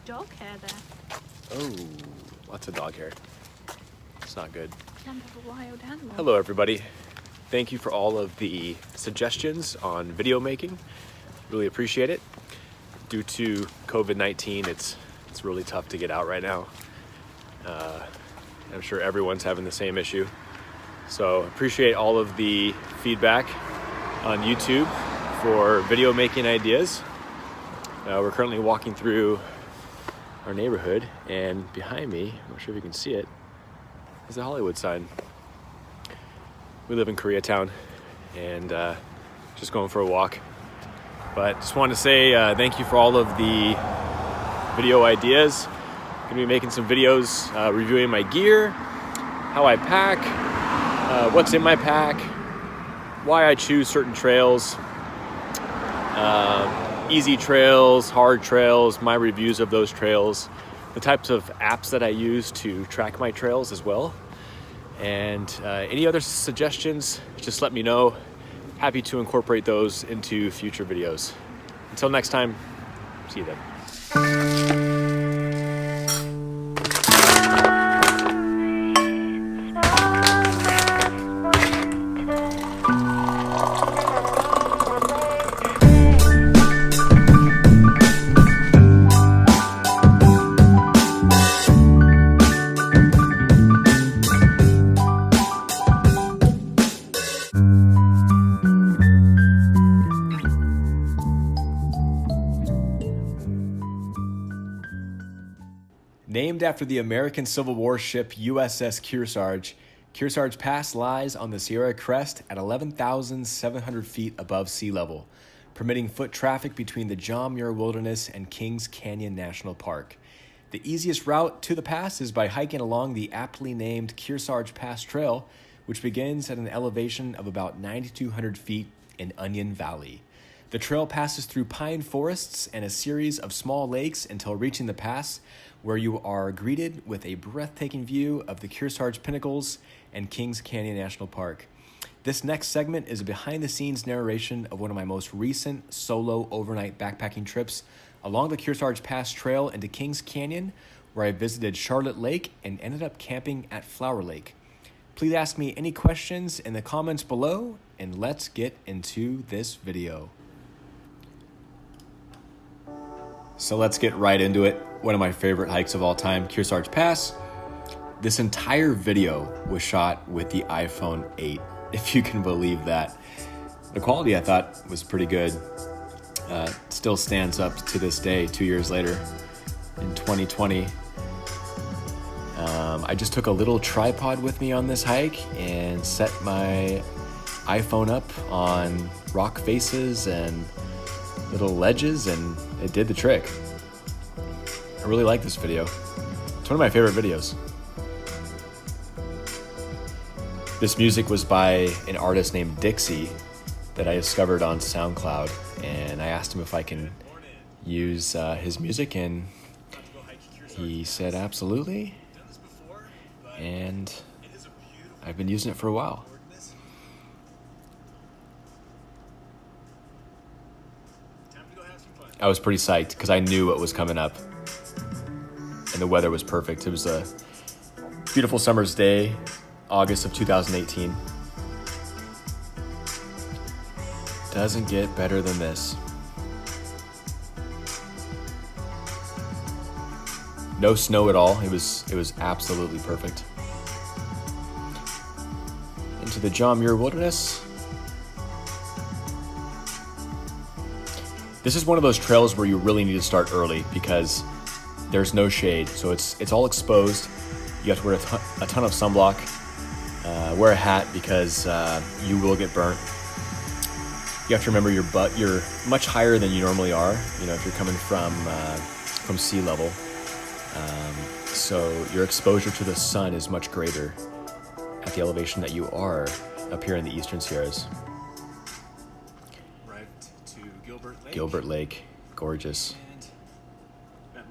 dog hair there. Oh, lots of dog hair. It's not good. Kind of a wild animal. Hello, everybody. Thank you for all of the suggestions on video making. Really appreciate it. Due to COVID-19, it's really tough to get out right now. I'm sure everyone's having the same issue. So appreciate all of the feedback on YouTube for video making ideas. We're currently walking through our neighborhood, and behind me, I'm not sure if you can see it, is the Hollywood sign. We live in Koreatown, and just going for a walk. But just wanted to say thank you for all of the video ideas. Gonna be making some videos reviewing my gear, how I pack, what's in my pack, why I choose certain trails, easy trails, hard trails, my reviews of those trails, the types of apps that I use to track my trails as well. And any other suggestions, just let me know. Happy to incorporate those into future videos. Until next time, see you then. Named after the American Civil War ship USS Kearsarge, Kearsarge Pass lies on the Sierra Crest at 11,700 feet above sea level, permitting foot traffic between the John Muir Wilderness and Kings Canyon National Park. The easiest route to the pass is by hiking along the aptly named Kearsarge Pass Trail, which begins at an elevation of about 9,200 feet in Onion Valley. The trail passes through pine forests and a series of small lakes until reaching the pass, where you are greeted with a breathtaking view of the Kearsarge Pinnacles and Kings Canyon National Park. This next segment is a behind-the-scenes narration of one of my most recent solo overnight backpacking trips along the Kearsarge Pass Trail into Kings Canyon, where I visited Charlotte Lake and ended up camping at Flower Lake. Please ask me any questions in the comments below, and let's get into this video. So let's get right into it. One of my favorite hikes of all time, Kearsarge Pass. This entire video was shot with the iPhone 8, if you can believe that. The quality I thought was pretty good. Still stands up to this day, 2 years later, in 2020. I just took a little tripod with me on this hike and set my iPhone up on rock faces and little ledges, and it did the trick. I really like this video. It's one of my favorite videos. This music was by an artist named Dixie that I discovered on SoundCloud, and I asked him if I can use his music, and he said absolutely, and I've been using it for a while. I was pretty psyched because I knew what was coming up, and the weather was perfect. It was a beautiful summer's day, August of 2018. Doesn't get better than this. No snow at all. It was absolutely perfect. Into the John Muir Wilderness. This is one of those trails where you really need to start early because there's no shade, so it's all exposed. You have to wear a ton of sunblock. Wear a hat because you will get burnt. You have to remember you're much higher than you normally are. You know, if you're coming from sea level, so your exposure to the sun is much greater at the elevation that you are up here in the Eastern Sierras. Gilbert Lake, gorgeous.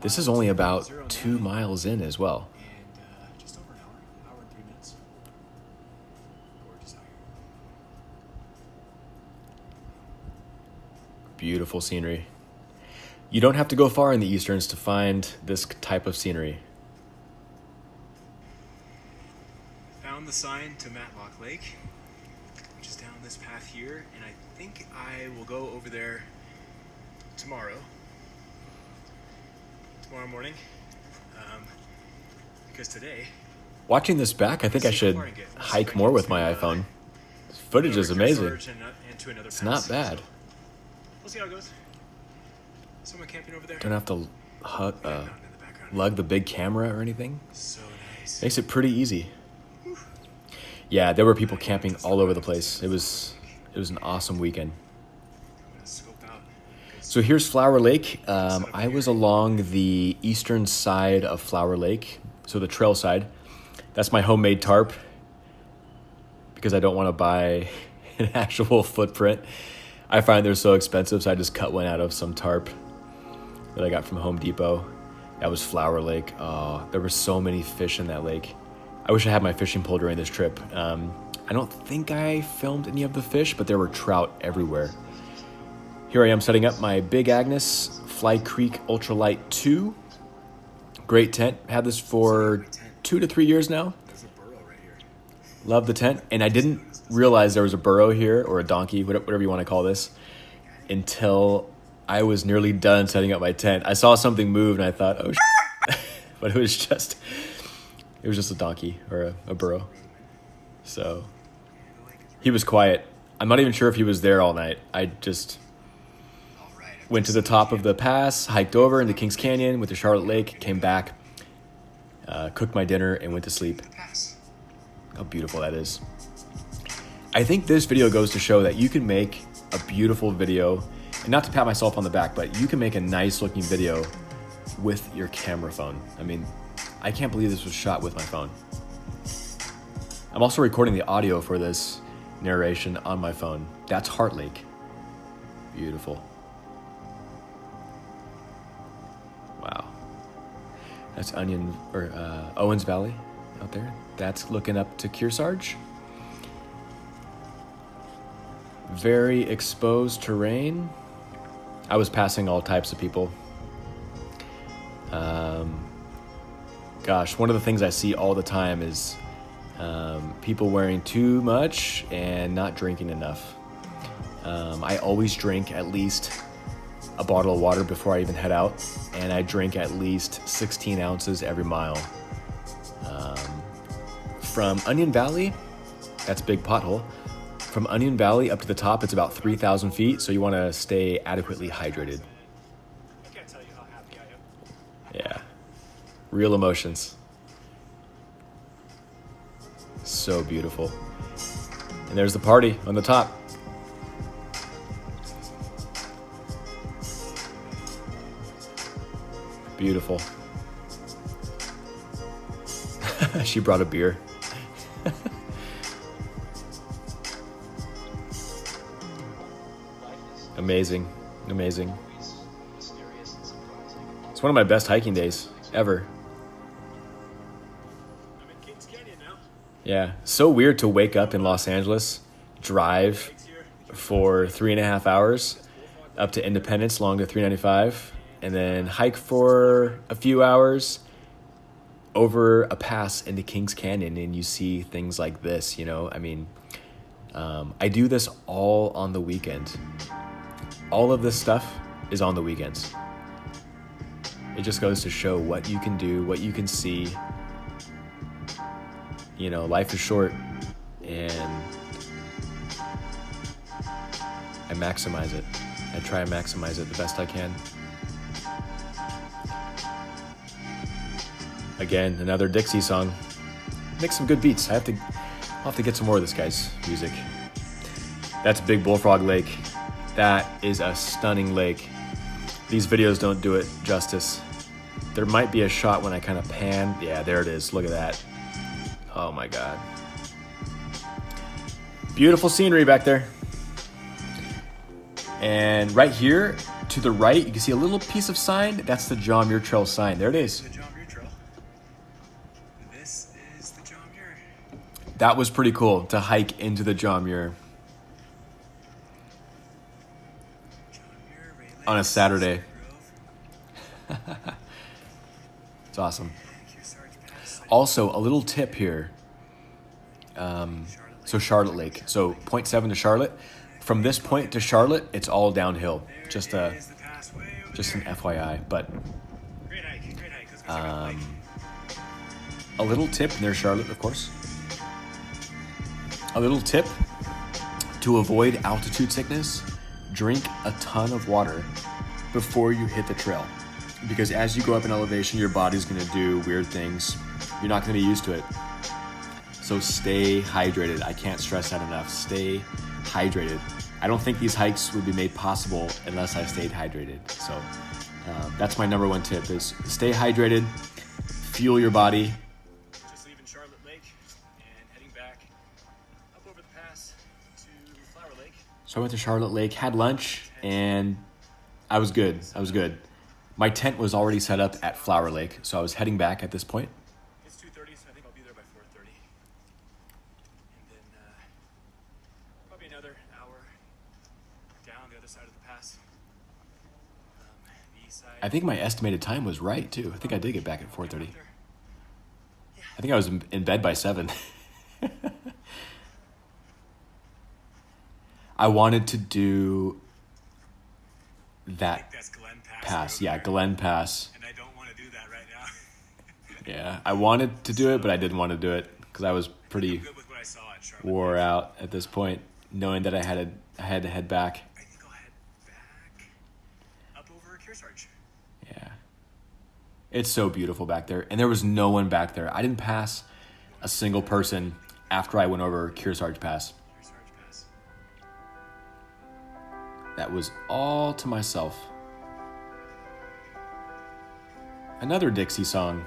This is only about 2 miles in as well. Just over an hour and 3 minutes. Gorgeous out here. Beautiful scenery. You don't have to go far in the Easterns to find this type of scenery. Found the sign to Matlock Lake, which is down this path here, and I think I will go over there tomorrow morning, because today... Watching this back, I think I should hike more with my iPhone. This footage is amazing. It's not bad. We'll see how it goes. Someone camping over there. Don't have to lug the big camera or anything. So nice. Makes it pretty easy. Yeah, there were people camping all over the place. It was an awesome weekend. So here's Flower Lake. I was along the eastern side of Flower Lake, so the trail side. That's my homemade tarp because I don't want to buy an actual footprint. I find they're so expensive, so I just cut one out of some tarp that I got from Home Depot. That was Flower Lake. Oh, there were so many fish in that lake. I wish I had my fishing pole during this trip. I don't think I filmed any of the fish, but there were trout everywhere. Here I am setting up my Big Agnes Fly Creek Ultralight 2. Great tent. Had this for 2 to 3 years now. There's a burrow right here. Love the tent. And I didn't realize there was a burrow here, or a donkey, whatever you want to call this, until I was nearly done setting up my tent. I saw something move and I thought, oh, but it was just a donkey or a burrow. So he was quiet. I'm not even sure if he was there all night. I just went to the top of the pass, hiked over into Kings Canyon with the Charlotte Lake, came back, cooked my dinner, and went to sleep. How beautiful that is. I think this video goes to show that you can make a beautiful video, and not to pat myself on the back, but you can make a nice looking video with your camera phone. I mean, I can't believe this was shot with my phone. I'm also recording the audio for this narration on my phone. That's Heart Lake. Beautiful. Wow. That's Owens Valley out there. That's looking up to Kearsarge. Very exposed terrain. I was passing all types of people. Gosh, one of the things I see all the time is people wearing too much and not drinking enough. I always drink at least a bottle of water before I even head out, and I drink at least 16 ounces every mile. From Onion Valley, that's Big Pothole. From Onion Valley up to the top, it's about 3,000 feet, so you want to stay adequately hydrated. I can't tell you how happy I am. Yeah. Real emotions. So beautiful. And there's the party on the top. Beautiful. She brought a beer. Amazing. Amazing. It's one of my best hiking days ever. I'm in Kings Canyon now. Yeah. So weird to wake up in Los Angeles, drive for 3.5 hours up to Independence along to 395, and then hike for a few hours over a pass into Kings Canyon, and you see things like this, you know? I mean, I do this all on the weekend. All of this stuff is on the weekends. It just goes to show what you can do, what you can see. You know, life is short, and I maximize it. I try and maximize it the best I can. Again, another Dixie song. Make some good beats. I'll have to get some more of this guy's music. That's Big Bullfrog Lake. That is a stunning lake. These videos don't do it justice. There might be a shot when I kind of pan. Yeah, there it is. Look at that. Oh my God. Beautiful scenery back there. And right here to the right, you can see a little piece of sign. That's the John Muir Trail sign. There it is. The John Muir Trail. This is the John Muir. That was pretty cool to hike into the John Muir on a Saturday. It's awesome. Kearsarge Pass. Also, a little tip here. So Charlotte Lake. So 0.7 to Charlotte. From this point to Charlotte, it's all downhill. Just There is the pass way over an there. FYI. But Great hike. Let's go check out the lake. a little tip near Charlotte, of course. A little tip to avoid altitude sickness: drink a ton of water before you hit the trail. Because as you go up in elevation, your body's gonna do weird things. You're not gonna be used to it. So stay hydrated. I can't stress that enough. Stay hydrated. I don't think these hikes would be made possible unless I stayed hydrated. So that's my number one tip: is stay hydrated, fuel your body. Just leaving Charlotte Lake and heading back up over the pass to Flower Lake. So I went to Charlotte Lake, had lunch, and I was good. My tent was already set up at Flower Lake, so I was heading back at this point. It's 2:30, so I think I'll be there by 4:30. And then probably another hour down the other side of the pass. The east side. I think my estimated time was right, too. I think I did get back at 4:30. I think I was in bed by 7. I wanted to do I that think that's Glen Pass. pass. over Yeah, there. Glen Pass. And I don't want to do that right now. Yeah, I wanted to do it, but I didn't want to do it because I was I'm pretty good with what I saw at Charlotte. wore out at this point, knowing that I had to head back. I think I'll head back up over Kearsarge. Yeah. It's so beautiful back there. And there was no one back there. I didn't pass a single person after I went over Kearsarge Pass. Kearsarge Pass. That was all to myself. Another Dixie song.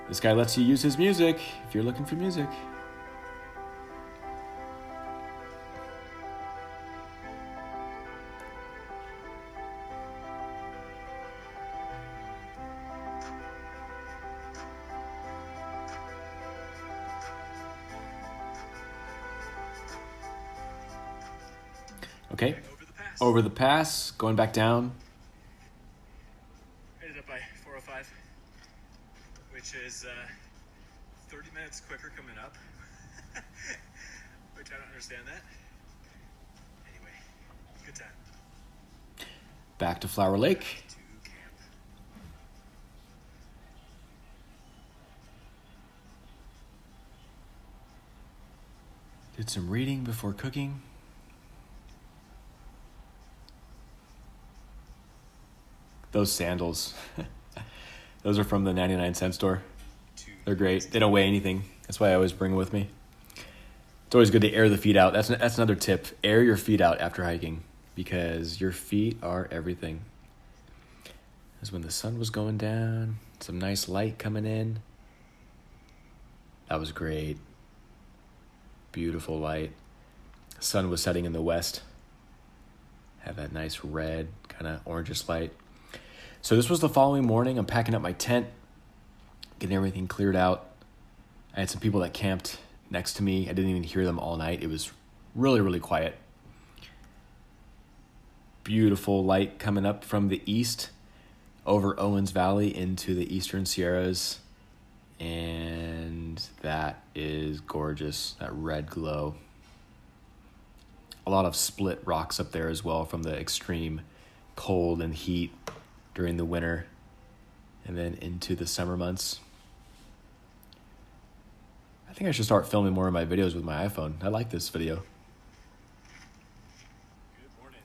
This guy lets you use his music if you're looking for music. Okay, Over the pass. over the pass, going back down. Ended up by 4:05, which is 30 minutes quicker coming up. Which I don't understand that. Anyway, good time. Back to Flower Lake. To camp. Did some reading before cooking. Those sandals. Those are from the 99-cent store. They're great. They don't weigh anything. That's why I always bring them with me. It's always good to air the feet out. That's another tip. Air your feet out after hiking because your feet are everything. This is when the sun was going down. Some nice light coming in. That was great. Beautiful light. Sun was setting in the west. Had that nice red, kind of orangish light. So this was the following morning. I'm packing up my tent, getting everything cleared out. I had some people that camped next to me. I didn't even hear them all night. It was really, really quiet. Beautiful light coming up from the east over Owens Valley into the eastern Sierras. And that is gorgeous, that red glow. A lot of split rocks up there as well from the extreme cold and heat during the winter and then into the summer months. I think I should start filming more of my videos with my iPhone. I like this video. Good morning.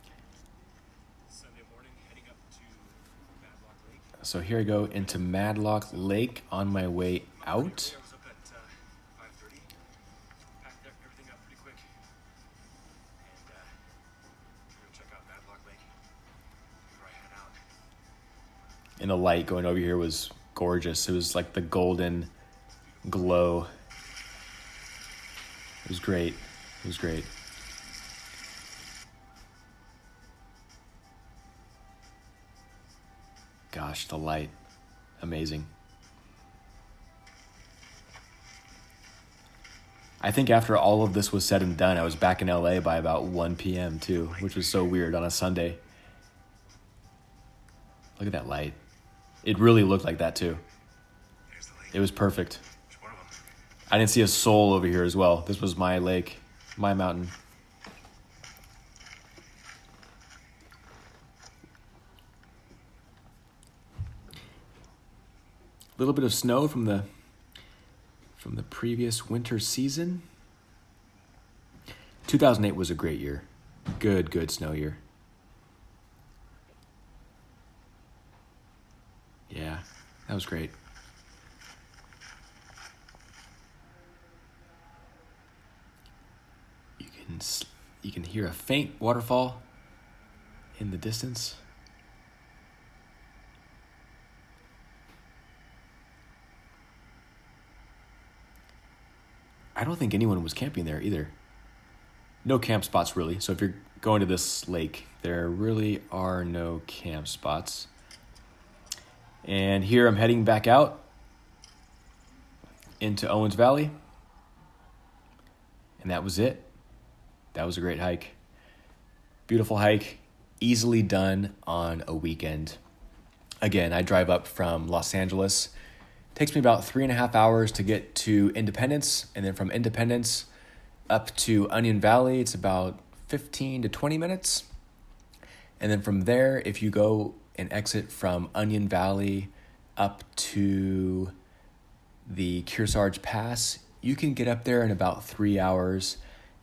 Sunday morning, heading up to Matlock Lake. So here I go into Madlock Lake on my way out. I was up at 5:30. Packed everything up pretty quick. And we're going to check out Matlock Lake before I head out. And the light going over here was gorgeous. It was like the golden glow. It was great. It was great. Gosh, the light. Amazing. I think after all of this was said and done, I was back in LA by about 1 p.m. too, which was so weird on a Sunday. Look at that light. It really looked like that too. There's the lake. It was perfect. There's one of them. I didn't see a soul over here as well. This was my lake, my mountain. A little bit of snow from the previous winter season. 2008 was a great year. Good snow year. Yeah, that was great. You can hear a faint waterfall in the distance. I don't think anyone was camping there either. No camp spots really. So if you're going to this lake, there really are no camp spots. And here I'm heading back out into Owens Valley. And that was it. That was a great hike. Beautiful hike, easily done on a weekend. Again, I drive up from Los Angeles. Takes me about 3.5 hours to get to Independence, and then from Independence up to Onion Valley, it's about 15 to 20 minutes. And then from there, if you go and exit from Onion Valley up to the Kearsarge Pass, you can get up there in about 3 hours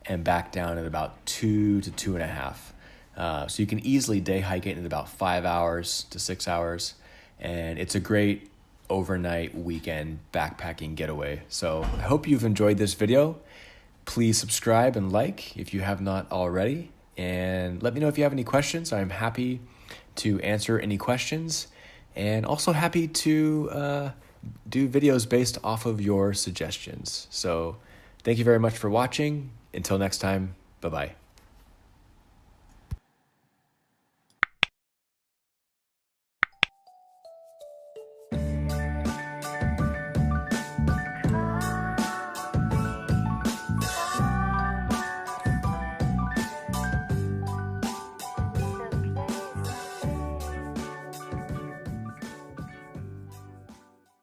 and back down in about 2 to 2.5. So you can easily day hike it in about 5 hours to 6 hours. And it's a great overnight weekend backpacking getaway. So I hope you've enjoyed this video. Please subscribe and like if you have not already. And let me know if you have any questions. I'm happy to answer any questions. And also happy to do videos based off of your suggestions. So thank you very much for watching. Until next time, bye-bye.